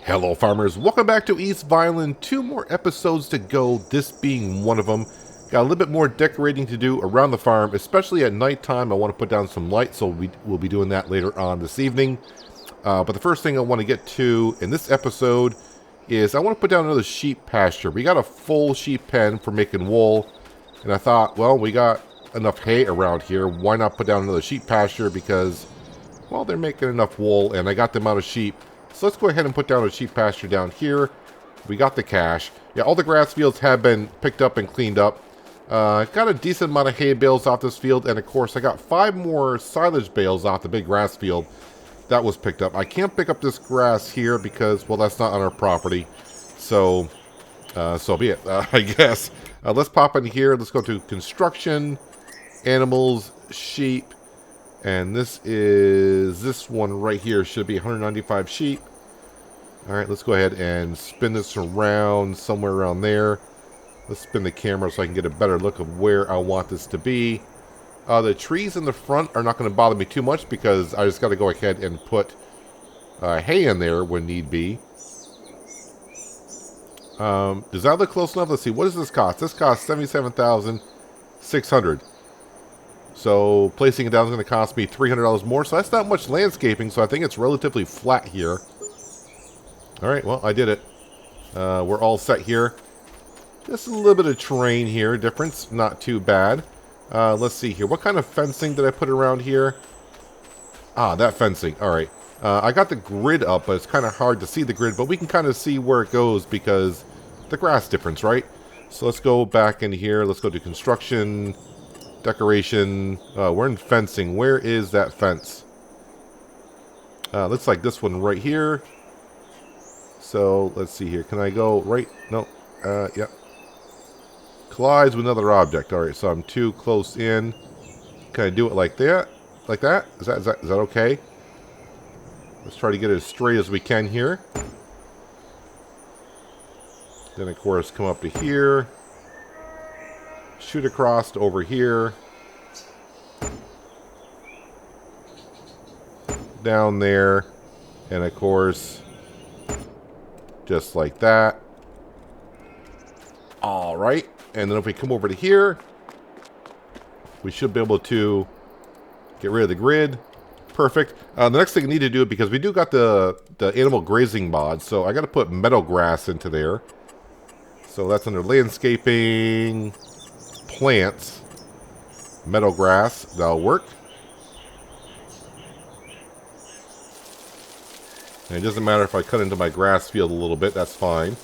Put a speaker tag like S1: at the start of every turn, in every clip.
S1: Hello farmers, welcome back to East Vineland. 2 more episodes to go, this being one of them. Got a little bit more decorating to do around the farm, especially at nighttime. I want to put down some lights, so we'll be doing that later on this evening. But the first thing I want to get to in this episode is I want to put down another sheep pasture. We got a full sheep pen for making wool, and I thought, well, we got enough hay around here. Why not put down another sheep pasture? Because, well, they're making enough wool, and I got the amount of sheep. So let's go ahead and put down a sheep pasture down here. We got the cash. Yeah, all the grass fields have been picked up and cleaned up. Got a decent amount of hay bales off this field. And of course, I got 5 more silage bales off the big grass field. That was picked up. I can't pick up this grass here because, well, that's not on our property. So, so be it, I guess. Let's pop in here. Let's go to construction, animals, sheep. And this one right here should be 195 sheep. Alright, let's go ahead and spin this around somewhere around there. Let's spin the camera so I can get a better look of where I want this to be. The trees in the front are not going to bother me too much because I just got to go ahead and put hay in there when need be. Does that look close enough? Let's see, what does this cost? This costs $77,600. So placing it down is going to cost me $300 more. So that's not much landscaping. So I think it's relatively flat here. All right, well, I did it. We're all set here. Just a little bit of terrain here. Difference, not too bad. Let's see here. What kind of fencing did I put around here? Ah, that fencing. All right. I got the grid up, but it's kind of hard to see the grid. But we can kind of see where it goes because the grass difference, right? So let's go back in here. Let's go to construction. Decoration. We're in fencing. Where is that fence? Looks like this one right here. So let's see here. Can I go right? No. Yeah. Collides with another object. All right. So I'm too close in. Can I do it like that? Like that? Is that okay? Let's try to get it as straight as we can here. Then of course come up to here. Shoot across to over here. Down there. And of course, just like that. Alright. And then if we come over to here, we should be able to get rid of the grid. Perfect. The next thing I need to do, because we do got the animal grazing mod, so I got to put meadow grass into there. So that's under landscaping, plants, meadow grass. That'll work. And it doesn't matter if I cut into my grass field a little bit, that's fine.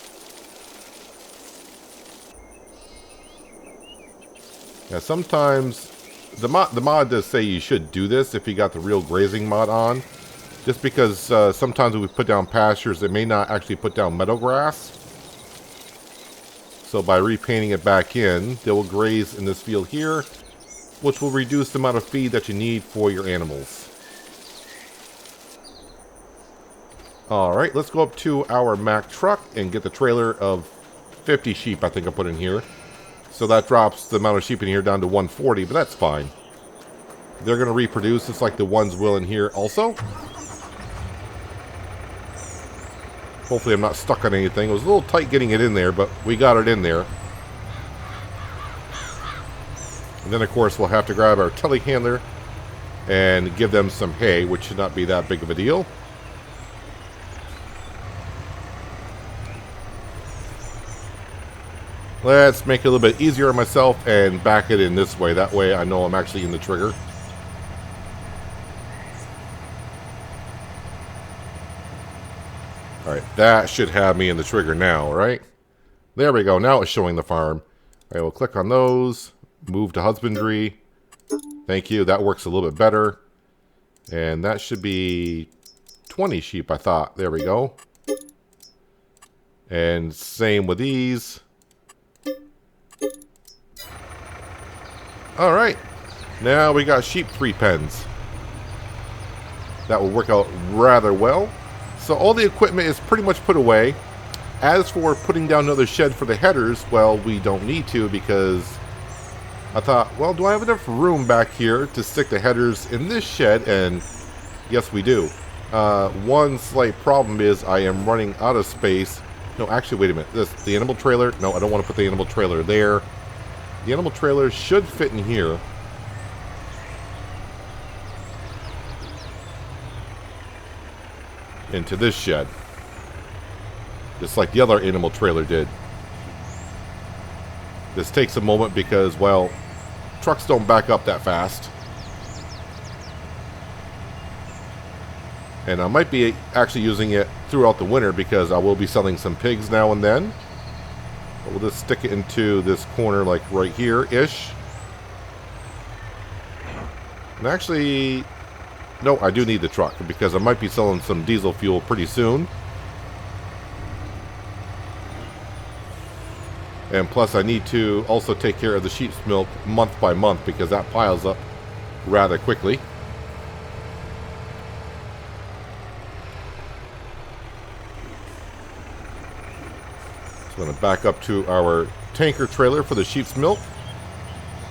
S1: Now sometimes the mod does say you should do this if you got the real grazing mod on. Just because sometimes when we put down pastures, it may not actually put down meadow grass. So by repainting it back in, they will graze in this field here, which will reduce the amount of feed that you need for your animals. Alright, let's go up to our Mack truck and get the trailer of 50 sheep I think I put in here. So that drops the amount of sheep in here down to 140, but that's fine. They're going to reproduce just like the ones will in here also. Hopefully I'm not stuck on anything. It was a little tight getting it in there, but we got it in there. And then of course we'll have to grab our telehandler and give them some hay, which should not be that big of a deal. Let's make it a little bit easier on myself and back it in this way. That way I know I'm actually in the trigger. Alright, that should have me in the trigger now, right? There we go. Now it's showing the farm. Alright, we'll click on those. Move to husbandry. Thank you. That works a little bit better. And that should be 20 sheep, I thought. There we go. And same with these. Alright, now we got sheep 3 pens. That will work out rather well. So all the equipment is pretty much put away. As for putting down another shed for the headers, well, we don't need to because I thought, well, do I have enough room back here to stick the headers in this shed? And yes, we do. One slight problem is I am running out of space. No, actually, wait a minute. The animal trailer? No, I don't want to put the animal trailer there. The animal trailer should fit in here. Into this shed. Just like the other animal trailer did. This takes a moment because, well, trucks don't back up that fast. And I might be actually using it throughout the winter because I will be selling some pigs now and then. But we'll just stick it into this corner like right here-ish. And actually, no, I do need the truck because I might be selling some diesel fuel pretty soon. And plus I need to also take care of the sheep's milk month by month because that piles up rather quickly. So I'm going to back up to our tanker trailer for the sheep's milk.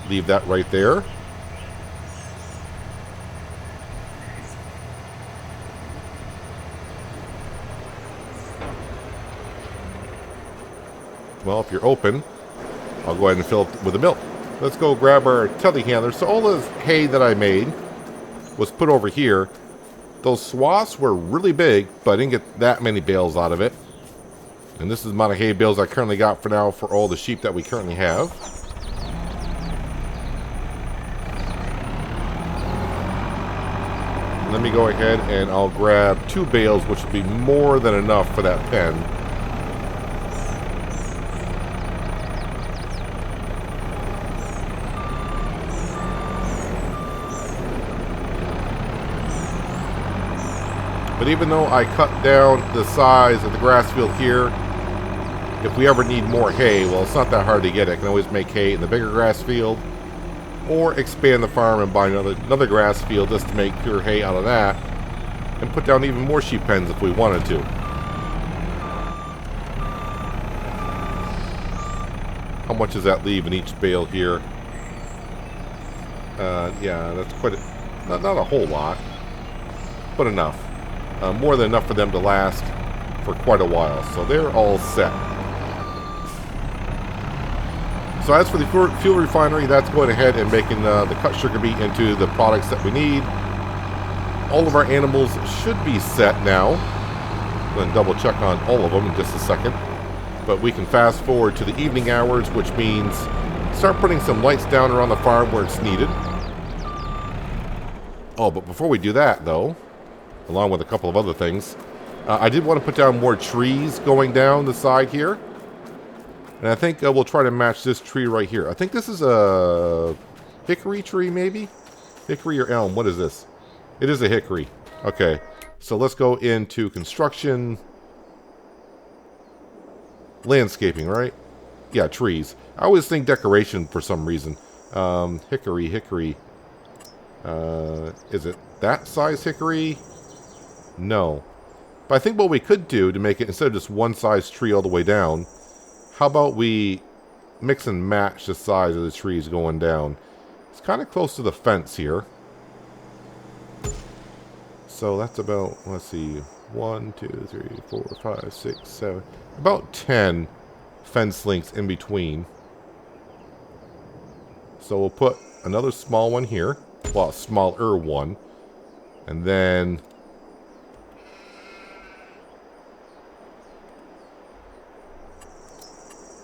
S1: Leave that right there. Well, if you're open, I'll go ahead and fill it with the milk. Let's go grab our telehandler. So all this hay that I made was put over here. Those swaths were really big, but I didn't get that many bales out of it. And this is the amount of hay bales I currently got for now for all the sheep that we currently have. Let me go ahead and I'll grab 2 bales, which will be more than enough for that pen. But even though I cut down the size of the grass field here, if we ever need more hay, well, it's not that hard to get it. I can always make hay in the bigger grass field, or expand the farm and buy another grass field just to make pure hay out of that, and put down even more sheep pens if we wanted to. How much does that leave in each bale here? Yeah, that's quite not a whole lot, but enough. More than enough for them to last for quite a while. So they're all set. So as for the fuel refinery, that's going ahead and making the cut sugar beet into the products that we need. All of our animals should be set now. I'm going to double check on all of them in just a second. But we can fast forward to the evening hours, which means start putting some lights down around the farm where it's needed. Oh, but before we do that, though, along with a couple of other things, I did want to put down more trees going down the side here. And I think we'll try to match this tree right here. I think this is a hickory tree, maybe? Hickory or elm? What is this? It is a hickory. Okay, so let's go into construction. Landscaping, right? Yeah, trees. I always think decoration for some reason. Hickory. Is it that size hickory? No. But I think what we could do to make it, instead of just one size tree all the way down, how about we mix and match the size of the trees going down? It's kind of close to the fence here. So that's about, let's see, 1, 2, 3, 4, 5, 6, 7, about 10 fence links in between. So we'll put another small one here, well, a smaller one, and then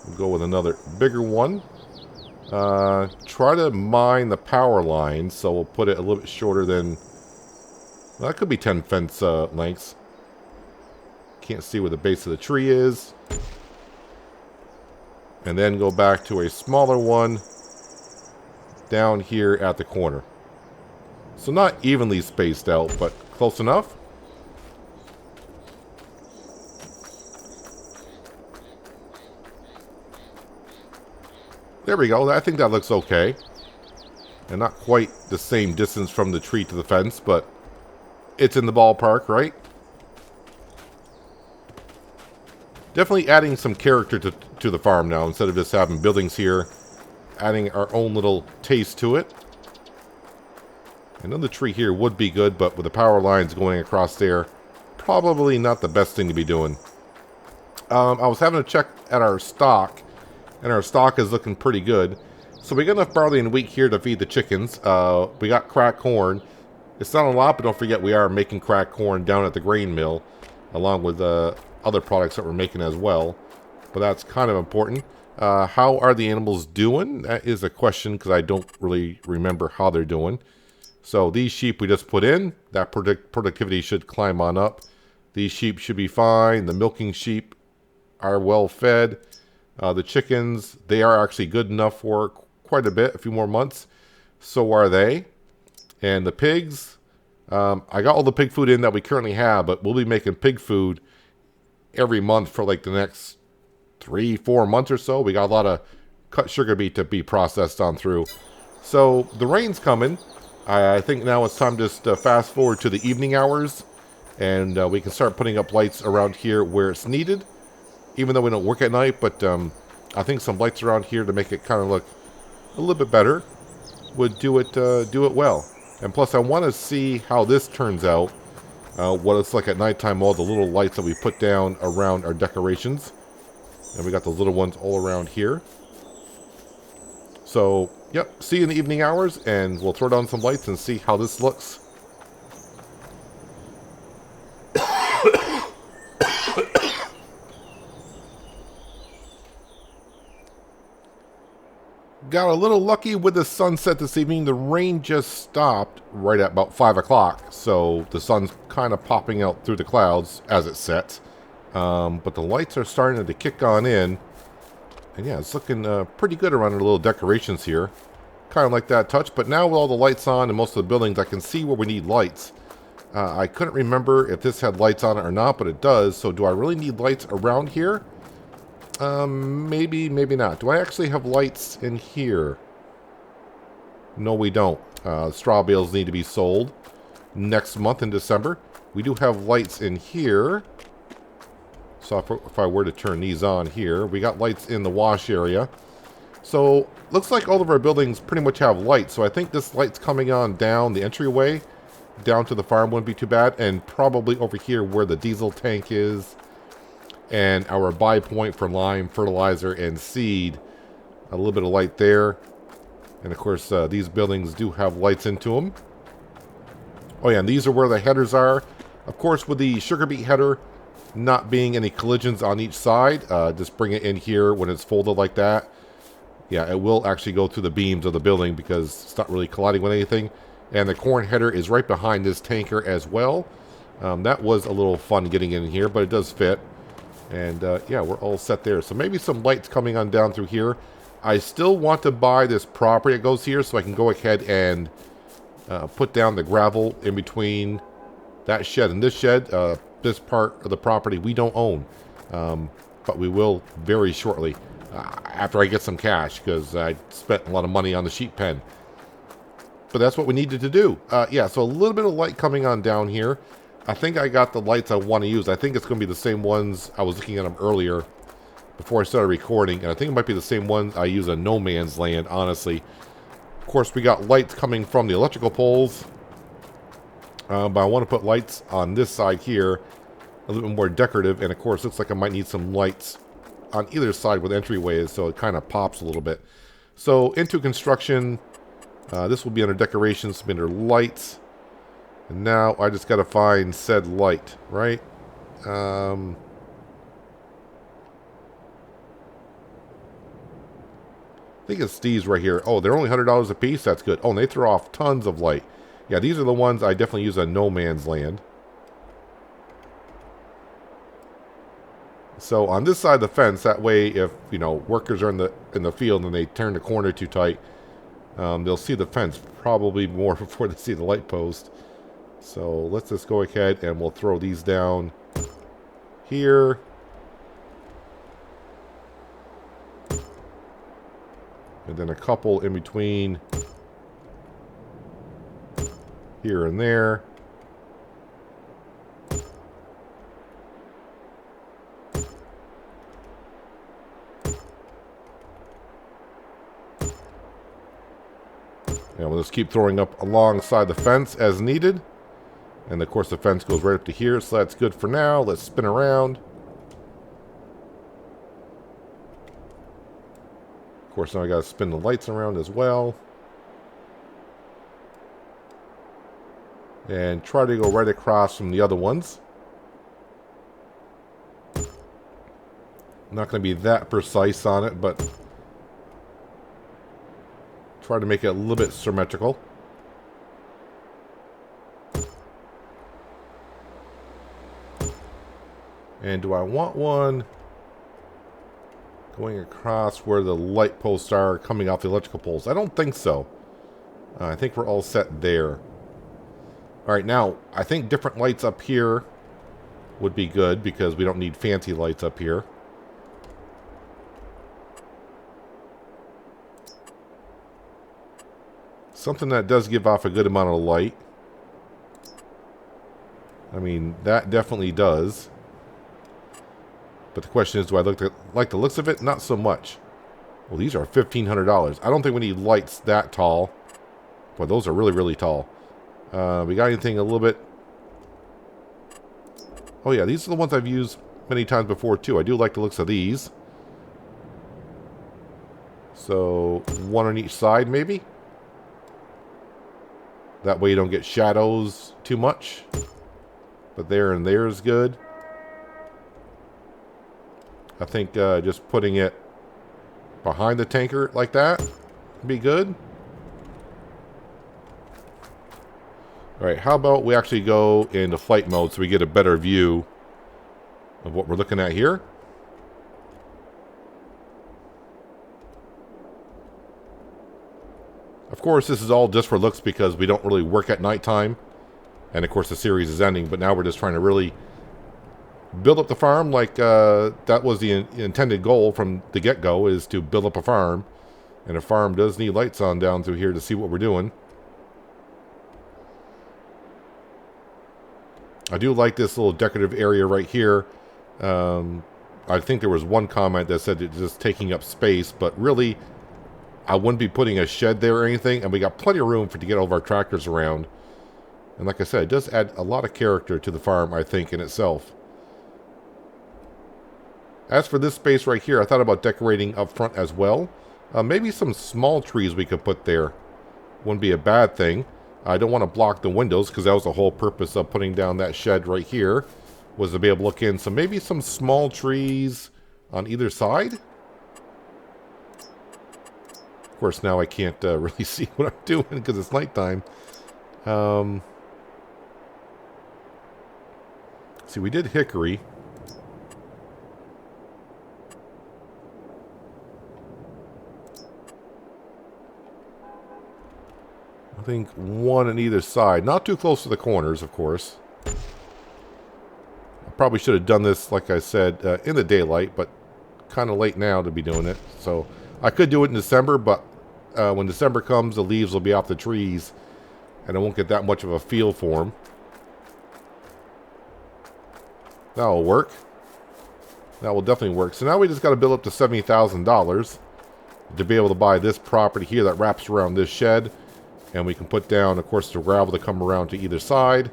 S1: we'll go with another bigger one. Try to mine the power line, so we'll put it a little bit shorter than, well, that could be 10 fence lengths. Can't see where the base of the tree is. And then go back to a smaller one down here at the corner. So not evenly spaced out, but close enough. There we go. I think that looks okay. And not quite the same distance from the tree to the fence, but it's in the ballpark, right? Definitely adding some character to the farm now, instead of just having buildings here. Adding our own little taste to it. Another tree here would be good, but with the power lines going across there, probably not the best thing to be doing. I was having a check at our stock, and our stock is looking pretty good. So we got enough barley and wheat here to feed the chickens. We got cracked corn. It's not a lot, but don't forget we are making cracked corn down at the grain mill, along with other products that we're making as well. But that's kind of important. How are the animals doing? That is a question, because I don't really remember how they're doing. So these sheep we just put in, that productivity should climb on up. These sheep should be fine. The milking sheep are well fed. The chickens, they are actually good enough for quite a bit, a few more months. So are they. And the pigs, I got all the pig food in that we currently have, but we'll be making pig food every month for like the next 3-4 months or so. We got a lot of cut sugar beet to be processed on through. So the rain's coming. I think now it's time to just fast forward to the evening hours, and we can start putting up lights around here where it's needed, even though we don't work at night. But I think some lights around here to make it kind of look a little bit better would do it well. And plus, I want to see how this turns out, what it's like at nighttime, all the little lights that we put down around our decorations. And we got those little ones all around here. So, yep, see you in the evening hours, and we'll throw down some lights and see how this looks. Got a little lucky with the sunset this evening. The rain just stopped right at about 5 o'clock, so the sun's kind of popping out through the clouds as it sets. But the lights are starting to kick on in. And yeah, it's looking pretty good around the little decorations here. Kind of like that touch. But now with all the lights on in most of the buildings, I can see where we need lights. I couldn't remember if this had lights on it or not, but it does. So do I really need lights around here? Maybe, maybe not. Do I actually have lights in here? No, we don't. Straw bales need to be sold next month in December. We do have lights in here. So if I were to turn these on here, we got lights in the wash area. So looks like all of our buildings pretty much have lights. So I think this light's coming on down the entryway, down to the farm wouldn't be too bad. And probably over here where the diesel tank is, and our buy point for lime, fertilizer, and seed. A little bit of light there. And of course, these buildings do have lights into them. Oh yeah, and these are where the headers are. Of course, with the sugar beet header not being any collisions on each side, just bring it in here when it's folded like that. Yeah, it will actually go through the beams of the building because it's not really colliding with anything. And the corn header is right behind this tanker as well. That was a little fun getting in here, but it does fit. And yeah, we're all set there. So maybe some lights coming on down through here. I still want to buy this property that goes here so I can go ahead and put down the gravel in between that shed and this shed. This part of the property we don't own. But we will very shortly after I get some cash, because I spent a lot of money on the sheep pen. But that's what we needed to do. Yeah, so a little bit of light coming on down here. I think I got the lights I want to use. I think it's going to be the same ones. I was looking at them earlier before I started recording, and I think it might be the same ones I use on No Man's Land, honestly. Of course, we got lights coming from the electrical poles, but I want to put lights on this side here, a little bit more decorative, and of course, looks like I might need some lights on either side with entryways, so it kind of pops a little bit. So, into construction, this will be under decorations, under lights. And now I just got to find said light, right? I think it's these right here. Oh, they're only $100 a piece? That's good. Oh, and they throw off tons of light. Yeah, these are the ones I definitely use on No Man's Land. So on this side of the fence, that way if, you know, workers are in the field and they turn the corner too tight, they'll see the fence probably more before they see the light post. So let's just go ahead and we'll throw these down here. And then a couple in between here and there. And we'll just keep throwing up alongside the fence as needed. And of course the fence goes right up to here, so that's good for now. Let's spin around. Of course, now I gotta spin the lights around as well. And try to go right across from the other ones. I'm not going to be that precise on it, but try to make it a little bit symmetrical. And do I want one going across where the light posts are coming off the electrical poles? I don't think so. I think we're all set there. Alright, now, I think different lights up here would be good because we don't need fancy lights up here. Something that does give off a good amount of light. I mean, that definitely does. But the question is, do I like the looks of it? Not so much. Well, these are $1,500. I don't think we need lights that tall. Boy, those are really, really tall. We got anything a little bit... Oh yeah, these are the ones I've used many times before too. I do like the looks of these. So, one on each side maybe? That way you don't get shadows too much. But there and there is good. I think just putting it behind the tanker like that would be good. Alright, how about we actually go into flight mode so we get a better view of what we're looking at here. Of course, this is all just for looks because we don't really work at nighttime. And of course, the series is ending, but now we're just trying to really build up the farm like that was the intended goal from the get-go, is to build up a farm. And a farm does need lights on down through here to see what we're doing. I do like this little decorative area right here. I think there was one comment that said it's just taking up space, but really, I wouldn't be putting a shed there or anything, and we got plenty of room to get all of our tractors around. And like I said, it does add a lot of character to the farm, I think, in itself. As for this space right here, I thought about decorating up front as well. Maybe some small trees we could put there. Wouldn't be a bad thing. I don't want to block the windows because that was the whole purpose of putting down that shed right here, was to be able to look in. So maybe some small trees on either side. Of course, now I can't really see what I'm doing because it's nighttime. See, we did hickory. I think one on either side. Not too close to the corners, of course. I probably should have done this, like I said, in the daylight, but kind of late now to be doing it. So I could do it in December, but when December comes, the leaves will be off the trees, and I won't get that much of a feel for them. That'll work. That will definitely work. So now we just got to build up to $70,000 to be able to buy this property here that wraps around this shed. And we can put down, of course, the gravel to come around to either side.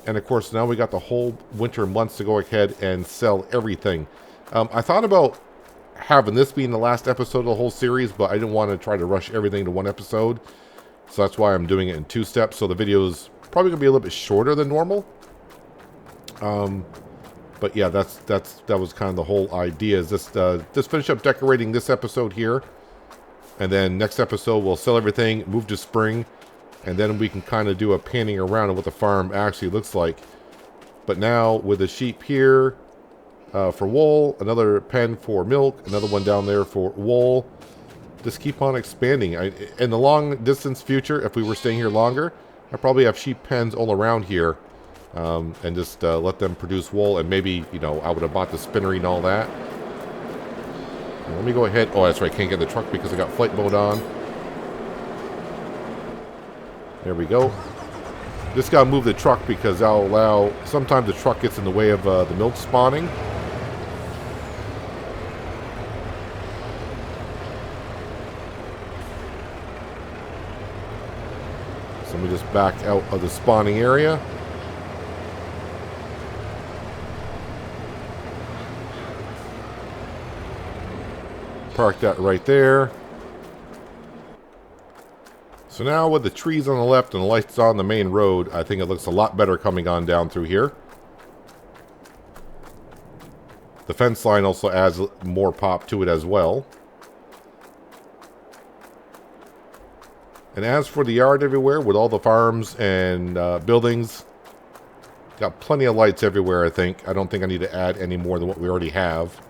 S1: And, of course, now we got the whole winter months to go ahead and sell everything. I thought about having this being the last episode of the whole series, but I didn't want to try to rush everything to one episode. So that's why I'm doing it in 2 steps. So the video is probably going to be a little bit shorter than normal. But, yeah, that was kind of the whole idea. Is just finish up decorating this episode here. And then next episode, we'll sell everything, move to spring, and then we can kind of do a panning around of what the farm actually looks like. But now, with the sheep here for wool, another pen for milk, another one down there for wool, just keep on expanding. In the long distance future, if we were staying here longer, I probably have sheep pens all around here, and just let them produce wool, and maybe, you know, I would have bought the spinnery and all that. Let me go ahead. Oh, that's right. Can't get in the truck because I got flight mode on. There we go. Just got to move the truck because that'll allow... Sometimes the truck gets in the way of the milk spawning. So let me just back out of the spawning area. Park that right there. So now with the trees on the left and the lights on the main road, I think it looks a lot better coming on down through here. The fence line also adds more pop to it as well. And as for the yard everywhere, with all the farms and buildings, got plenty of lights everywhere, I think. I don't think I need to add any more than what we already have.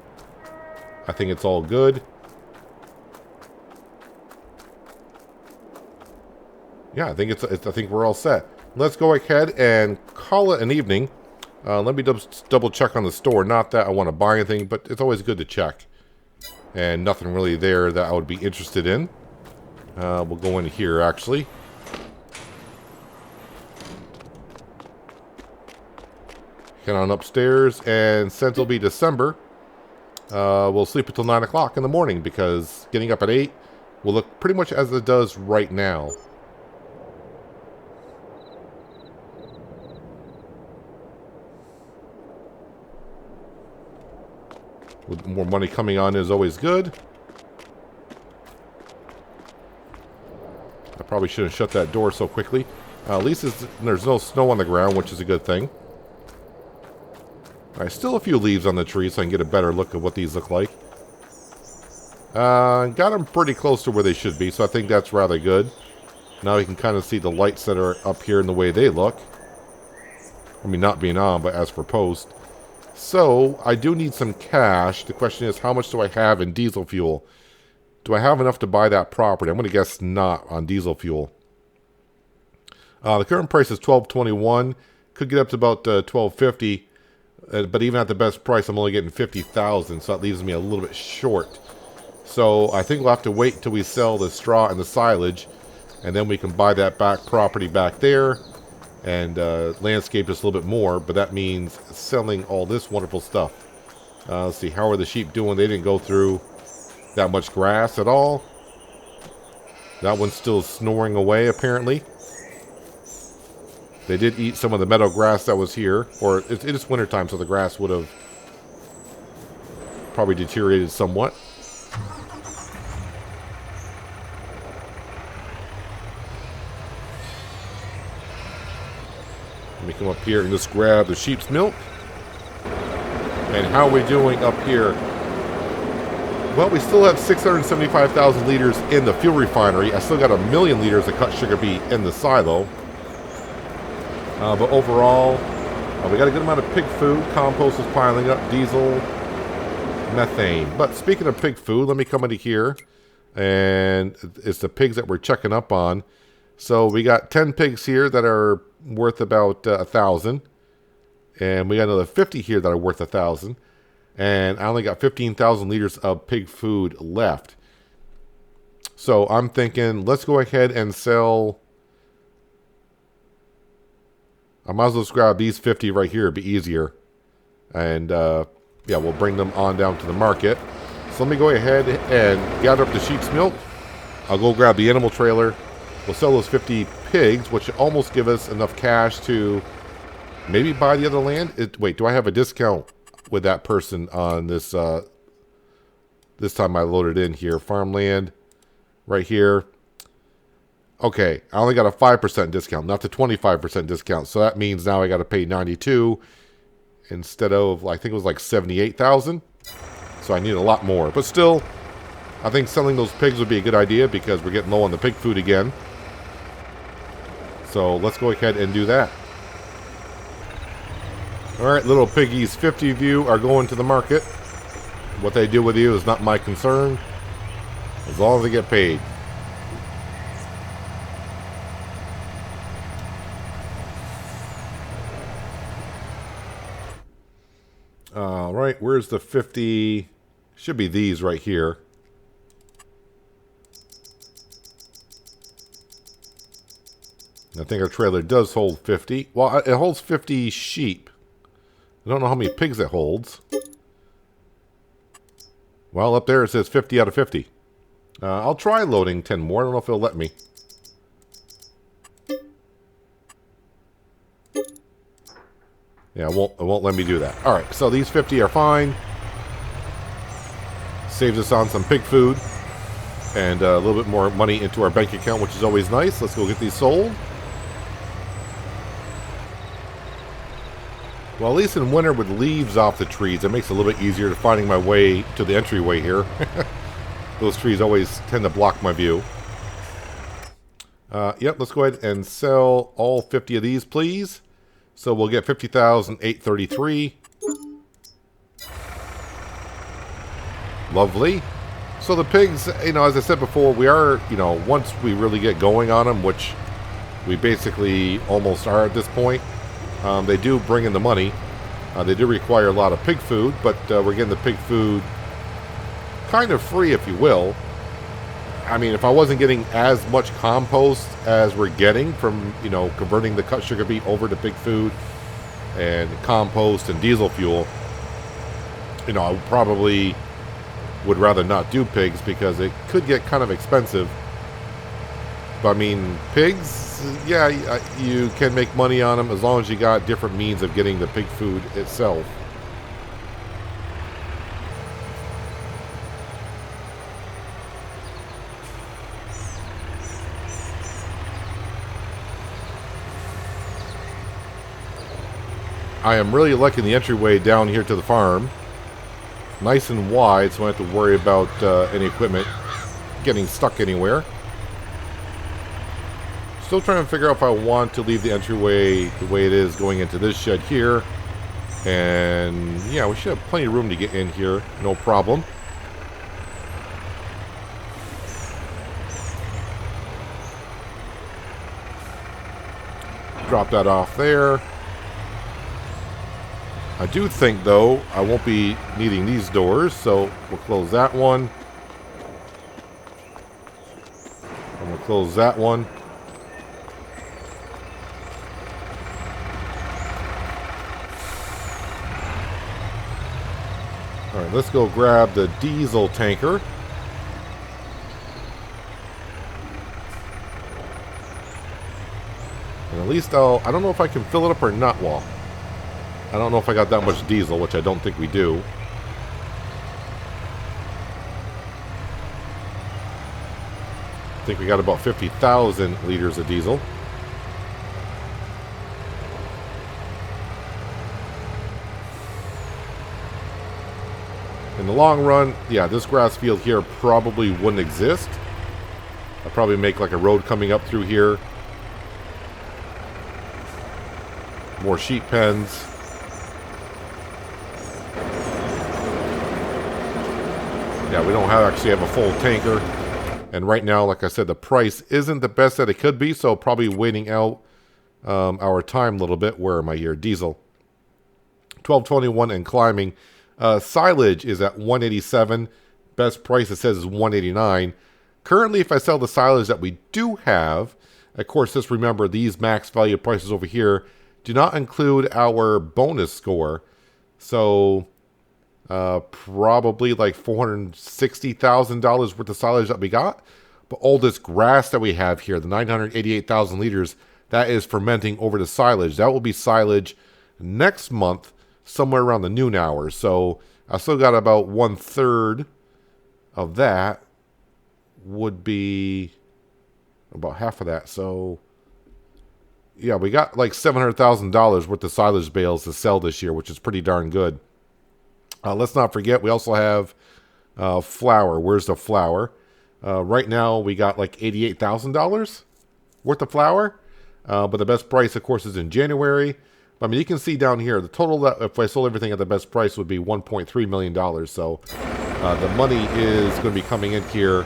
S1: I think it's all good. Yeah, I think I think we're all set. Let's go ahead and call it an evening. Let me double check on the store. Not that I want to buy anything, but it's always good to check. And nothing really there that I would be interested in. We'll go in here, actually. Head on upstairs, and since it'll be December, we'll sleep until 9 o'clock in the morning, because getting up at 8 will look pretty much as it does right now. With more money coming on is always good. I probably shouldn't shut that door so quickly. At least there's no snow on the ground, which is a good thing. Alright, still a few leaves on the tree so I can get a better look at what these look like. Got them pretty close to where they should be, so I think that's rather good. Now we can kind of see the lights that are up here and the way they look. I mean, not being on, but as for post. So, I do need some cash. The question is, how much do I have in diesel fuel? Do I have enough to buy that property? I'm going to guess not on diesel fuel. The current price is $12.21. Could get up to about $12.50. But even at the best price, I'm only getting $50,000. So that leaves me a little bit short. So I think we'll have to wait until we sell the straw and the silage. And then we can buy that back property back there. And landscape just a little bit more. But that means selling all this wonderful stuff. Let's see, how are the sheep doing? They didn't go through that much grass at all. That one's still snoring away, apparently. They did eat some of the meadow grass that was here. Or it is wintertime, so the grass would have probably deteriorated somewhat. Let me come up here and just grab the sheep's milk. And how are we doing up here? Well, we still have 675,000 liters in the fuel refinery. I still got 1 million liters of cut sugar beet in the silo. But overall, we got a good amount of pig food. Compost is piling up. Diesel, methane. But speaking of pig food, let me come into here. And it's the pigs that we're checking up on. So we got 10 pigs here that are worth about 1,000. And we got another 50 here that are worth 1,000. And I only got 15,000 liters of pig food left. So I'm thinking, let's go ahead and sell. I might as well just grab these 50 right here. It'd be easier. And yeah, we'll bring them on down to the market. So let me go ahead and gather up the sheep's milk. I'll go grab the animal trailer. We'll sell those 50 pigs, which should almost give us enough cash to maybe buy the other land. Wait, do I have a discount with that person on this? This time I loaded in here. Farmland right here. Okay, I only got a 5% discount, not the 25% discount. So that means now I got to pay 92 instead of, I think it was like 78,000. So I need a lot more. But still, I think selling those pigs would be a good idea because we're getting low on the pig food again. So let's go ahead and do that. Alright, little piggies, 50 of you are going to the market. What they do with you is not my concern, as long as they get paid. Alright, where's the 50? Should be these right here. I think our trailer does hold 50. Well, it holds 50 sheep. I don't know how many pigs it holds. Well, up there it says 50 out of 50. I'll try loading 10 more. I don't know if it'll let me. Yeah, it won't let me do that. All right, so these 50 are fine. Saves us on some pig food and a little bit more money into our bank account, which is always nice. Let's go get these sold. Well, at least in winter with leaves off the trees, it makes it a little bit easier to finding my way to the entryway here. Those trees always tend to block my view. Yep, let's go ahead and sell all 50 of these, please. So we'll get 50,833. Lovely. So the pigs, you know, as I said before, we are, you know, once we really get going on them, which we basically almost are at this point, they do bring in the money. They do require a lot of pig food, but we're getting the pig food kind of free, if you will. I mean, if I wasn't getting as much compost as we're getting from, you know, converting the cut sugar beet over to pig food and compost and diesel fuel, you know, I probably would rather not do pigs because it could get kind of expensive. But I mean, pigs, yeah, you can make money on them as long as you got different means of getting the pig food itself. I am really liking the entryway down here to the farm. Nice and wide, so I don't have to worry about any equipment getting stuck anywhere. Still trying to figure out if I want to leave the entryway the way it is going into this shed here. And yeah, we should have plenty of room to get in here, no problem. Drop that off there. I do think, though, I won't be needing these doors, so we'll close that one. And we'll close that one. All right, let's go grab the diesel tanker. And at least I don't know if I can fill it up or not, well. I don't know if I got that much diesel, which I don't think we do. I think we got about 50,000 liters of diesel. In the long run, yeah, this grass field here probably wouldn't exist. I'll probably make like a road coming up through here. More sheep pens. Yeah, we don't actually have a full tanker. And right now, like I said, the price isn't the best that it could be, so probably waiting out our time a little bit. Where am I here? Diesel. 1221 and climbing. Silage is at 187. Best price, it says, is 189. Currently, if I sell the silage that we do have, of course, just remember these max value prices over here do not include our bonus score. So probably like $460,000 worth of silage that we got. But all this grass that we have here, the 988,000 liters, that is fermenting over to silage. That will be silage next month, somewhere around the noon hours. So I still got about 1/3 of that. Would be about half of that. So yeah, we got like $700,000 worth of silage bales to sell this year, which is pretty darn good. Let's not forget, we also have flour. Where's the flour? Right now, we got like $88,000 worth of flour. But the best price, of course, is in January. I mean, you can see down here, the total, that if I sold everything at the best price, would be $1.3 million. So the money is going to be coming in here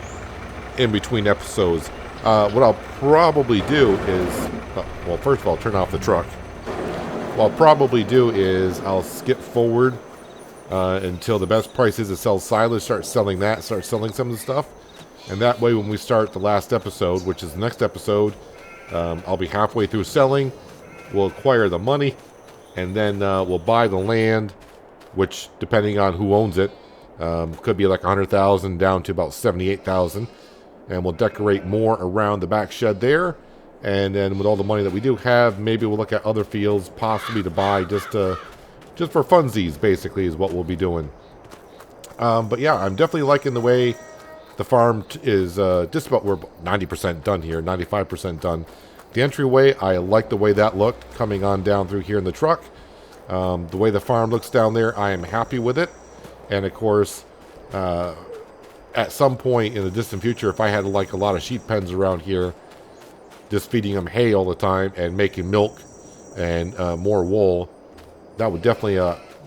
S1: in between episodes. What I'll probably do is, well, first of all, turn off the truck. What I'll probably do is I'll skip forward until the best price is to sell silage, start selling that, start selling some of the stuff. And that way, when we start the last episode, which is the next episode, I'll be halfway through selling. We'll acquire the money, and then we'll buy the land, which, depending on who owns it, could be like $100,000 down to about $78,000. And we'll decorate more around the back shed there. And then with all the money that we do have, maybe we'll look at other fields possibly to buy just for funsies, basically, is what we'll be doing. But yeah, I'm definitely liking the way the farm is just about, we're 90% done here, 95% done. The entryway, I like the way that looked coming on down through here in the truck. The way the farm looks down there, I am happy with it. And of course, at some point in the distant future, if I had like a lot of sheep pens around here, just feeding them hay all the time and making milk and more wool, that would definitely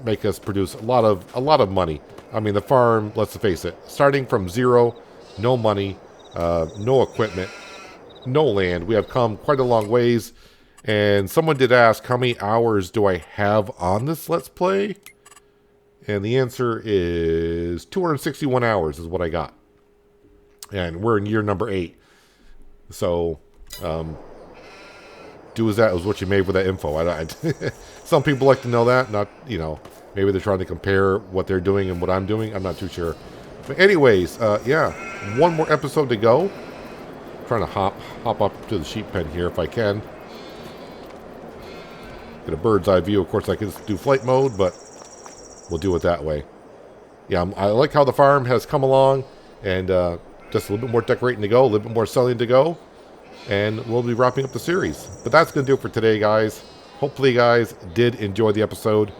S1: make us produce a lot of money. I mean, the farm, let's face it, starting from zero, no money, no equipment, no land, we have come quite a long ways. And someone did ask, how many hours do I have on this Let's Play? And the answer is 261 hours is what I got. And we're in year number 8. So, do as that was what you made with that info. Some people like to know that. Not, maybe they're trying to compare what they're doing and what I'm doing. I'm not too sure. But anyways, yeah, one more episode to go. Trying to hop up to the sheep pen here if I can. Get a bird's eye view. Of course, I can just do flight mode, but we'll do it that way. Yeah, I like how the farm has come along, and just a little bit more decorating to go, a little bit more selling to go, and we'll be wrapping up the series. But that's going to do it for today, guys. Hopefully, you guys did enjoy the episode.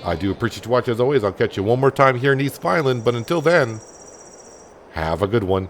S1: I do appreciate you watching as always. I'll catch you one more time here in East Vineland, but until then, have a good one.